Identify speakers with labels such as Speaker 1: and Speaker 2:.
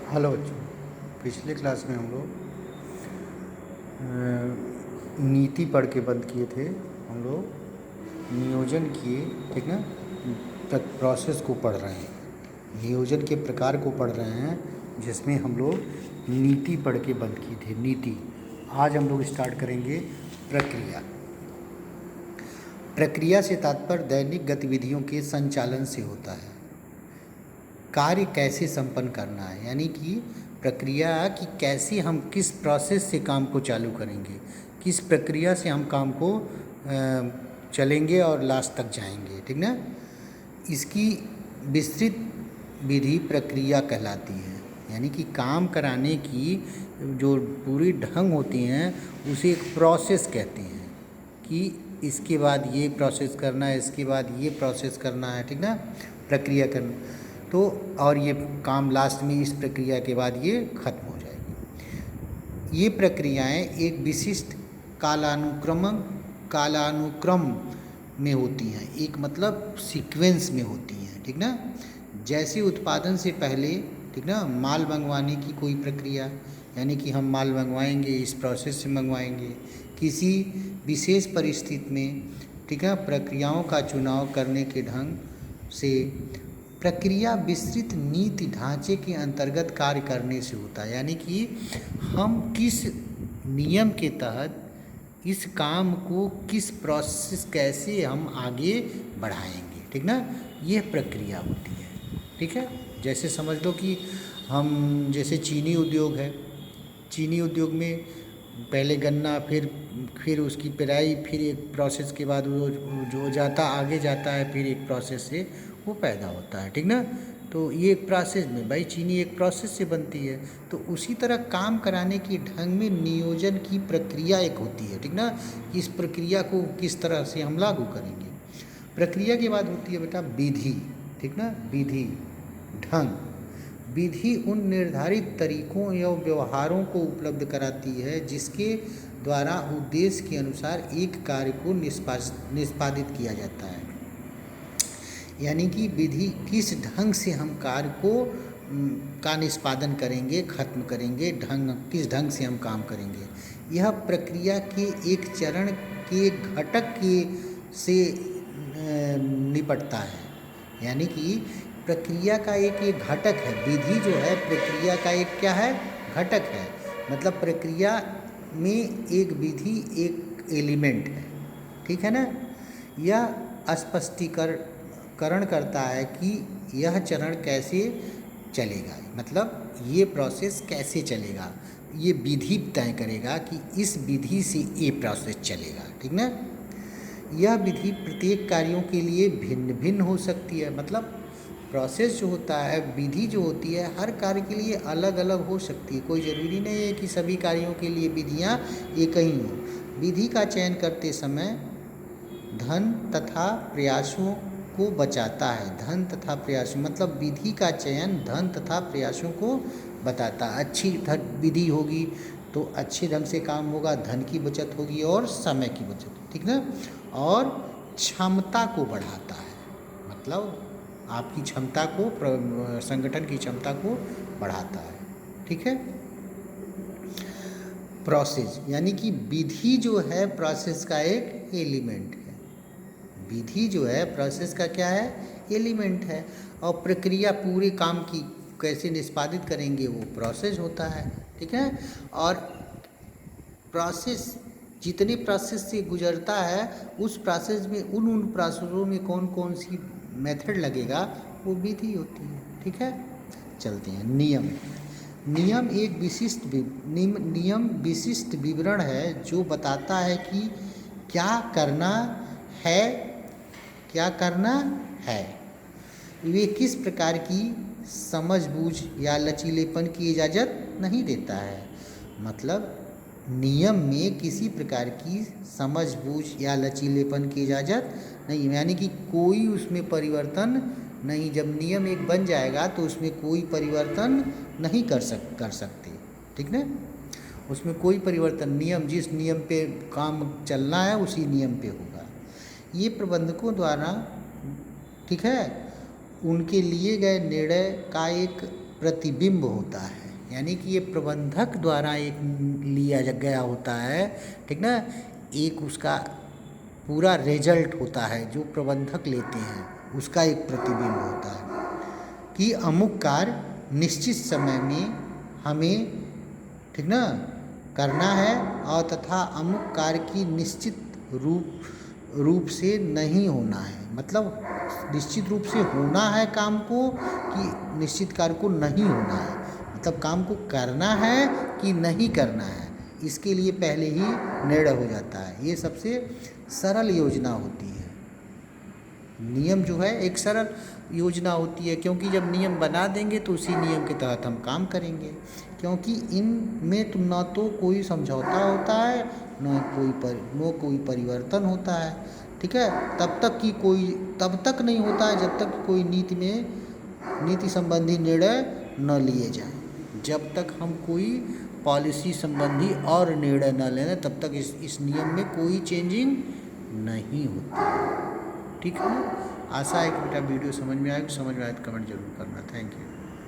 Speaker 1: Hello बच्चों। पिछले class में हम लोग नीति पढ़ के बंद किए थे। हम लोग नियोजन किए, ठीक ना, प्रोसेस को पढ़ रहे हैं, नियोजन के प्रकार को पढ़ रहे हैं, जिसमें हम लोग नीति पढ़ के बंद किए थे। नीति आज हम लोग स्टार्ट करेंगे प्रक्रिया। प्रक्रिया से तात्पर्य दैनिक गतिविधियों के संचालन से होता है। कार्य कैसे संपन्न करना है, यानी कि प्रक्रिया कि कैसे हम किस प्रोसेस से काम को चालू करेंगे, किस प्रक्रिया से हम काम को चलेंगे और लास्ट तक जाएंगे, ठीक ना। इसकी विस्तृत विधि प्रक्रिया कहलाती है, यानी कि काम कराने की जो पूरी ढंग होती हैं उसे एक प्रोसेस कहते हैं कि इसके बाद ये प्रोसेस करना है, इसके बाद ये प्रोसेस करना है, ठीक ना, प्रक्रिया करना। तो और ये काम लास्ट में इस प्रक्रिया के बाद ये खत्म हो जाएगी। ये प्रक्रियाएं एक विशिष्ट कालानुक्रम में होती हैं, एक मतलब सीक्वेंस में होती हैं, ठीक ना। जैसे उत्पादन से पहले, ठीक ना, माल मंगवाने की कोई प्रक्रिया, यानी कि हम माल मंगवाएंगे, इस प्रोसेस से मंगवाएंगे। किसी विशेष परिस्थिति में, ठीक है, प्रक्रियाओं का चुनाव करने के ढंग से। प्रक्रिया विस्तृत नीति ढांचे के अंतर्गत कार्य करने से होता है, यानी कि हम किस नियम के तहत इस काम को, किस प्रोसेस कैसे हम आगे बढ़ाएंगे, ठीक ना, यह प्रक्रिया होती है, ठीक है। जैसे समझ लो कि हम जैसे चीनी उद्योग है, चीनी उद्योग में पहले गन्ना, फिर उसकी पेराई, फिर एक प्रोसेस के बाद वो जो जाता आगे जाता है, फिर एक प्रोसेस से वो पैदा होता है, ठीक ना। तो ये एक प्रोसेस में भाई चीनी एक प्रोसेस से बनती है। तो उसी तरह काम कराने की ढंग में नियोजन की प्रक्रिया एक होती है, ठीक ना। इस प्रक्रिया को किस तरह से हम लागू करेंगे। प्रक्रिया के बाद होती है बेटा विधि, ठीक ना, विधि ढंग। विधि उन निर्धारित तरीकों या व्यवहारों को उपलब्ध कराती है जिसके द्वारा उद्देश्य के अनुसार एक कार्य को निष्पादित किया जाता है, यानी कि विधि किस ढंग से हम कार्य को का निष्पादन करेंगे, खत्म करेंगे, किस ढंग से हम काम करेंगे। यह प्रक्रिया के एक चरण के घटक के से निपटता है, यानी कि प्रक्रिया का एक घटक है। विधि जो है प्रक्रिया का एक क्या है, घटक है। मतलब प्रक्रिया में एक विधि एक एलिमेंट है, ठीक है ना। यह स्पष्टीकरण करता है कि यह चरण कैसे चलेगा, मतलब ये प्रोसेस कैसे चलेगा। ये विधि तय करेगा कि इस विधि से ये प्रोसेस चलेगा, ठीक ना। यह विधि प्रत्येक कार्यों के लिए भिन्न भिन्न हो सकती है, मतलब प्रोसेस जो होता है, विधि जो होती है, हर कार्य के लिए अलग अलग हो सकती है। कोई ज़रूरी नहीं है कि सभी कार्यों के लिए विधियाँ एक ही हों। विधि का चयन करते समय धन तथा प्रयासों को बचाता है। धन तथा प्रयासों मतलब विधि का चयन धन तथा प्रयासों को बताता है। अच्छी विधि होगी तो अच्छे ढंग से काम होगा, धन की बचत होगी और समय की बचत, ठीक ना। और क्षमता को बढ़ाता है, मतलब आपकी क्षमता को, संगठन की क्षमता को बढ़ाता है, ठीक है। प्रोसेस यानी कि विधि जो है प्रोसेस का एक एलिमेंट है। विधि जो है प्रोसेस का क्या है, एलिमेंट है। और प्रक्रिया पूरे काम की कैसे निष्पादित करेंगे वो प्रोसेस होता है, ठीक है। और प्रोसेस जितने प्रोसेस से गुजरता है उस प्रोसेस में उन प्रोसेसों में कौन कौन सी मेथड लगेगा वो विधि होती है, ठीक है। चलते हैं नियम। नियम एक विशिष्ट विवरण है जो बताता है कि क्या करना है, क्या करना है। वे किस प्रकार की समझबूझ या लचीलेपन की इजाज़त नहीं देता है। मतलब नियम में किसी प्रकार की समझबूझ या लचीलेपन की इजाज़त नहीं, यानी कि कोई उसमें परिवर्तन नहीं। जब नियम एक बन जाएगा तो उसमें कोई परिवर्तन नहीं कर सकते, ठीक ना। उसमें कोई परिवर्तन, नियम जिस नियम पे काम चलना है उसी नियम पे होगा। ये प्रबंधकों द्वारा, ठीक है, उनके लिए गए निर्णय का एक प्रतिबिंब होता है, यानी कि ये प्रबंधक द्वारा एक लिया गया होता है, ठीक ना, एक उसका पूरा रिजल्ट होता है जो प्रबंधक लेते हैं, उसका एक प्रतिबिंब होता है कि अमुक कार्य निश्चित समय में हमें, ठीक ना, करना है और तथा अमुक कार्य की निश्चित रूप से नहीं होना है। मतलब निश्चित रूप से होना है काम को कि निश्चित कार्य को नहीं होना है, मतलब काम को करना है कि नहीं करना है, इसके लिए पहले ही निर्णय हो जाता है। ये सबसे सरल योजना होती है। नियम जो है एक सरल योजना होती है, क्योंकि जब नियम बना देंगे तो उसी नियम के तहत हम काम करेंगे, क्योंकि इनमें तो ना तो कोई समझौता होता है, न कोई परिवर्तन होता है, ठीक है। तब तक नहीं होता है जब तक कोई नीति संबंधी निर्णय न लिए जाए। जब तक हम कोई पॉलिसी संबंधी और निर्णय न लें तब तक इस नियम में कोई चेंजिंग नहीं होती, ठीक है ना। आशा है कि बेटा वीडियो समझ में आए तो कमेंट जरूर करना। Thank you.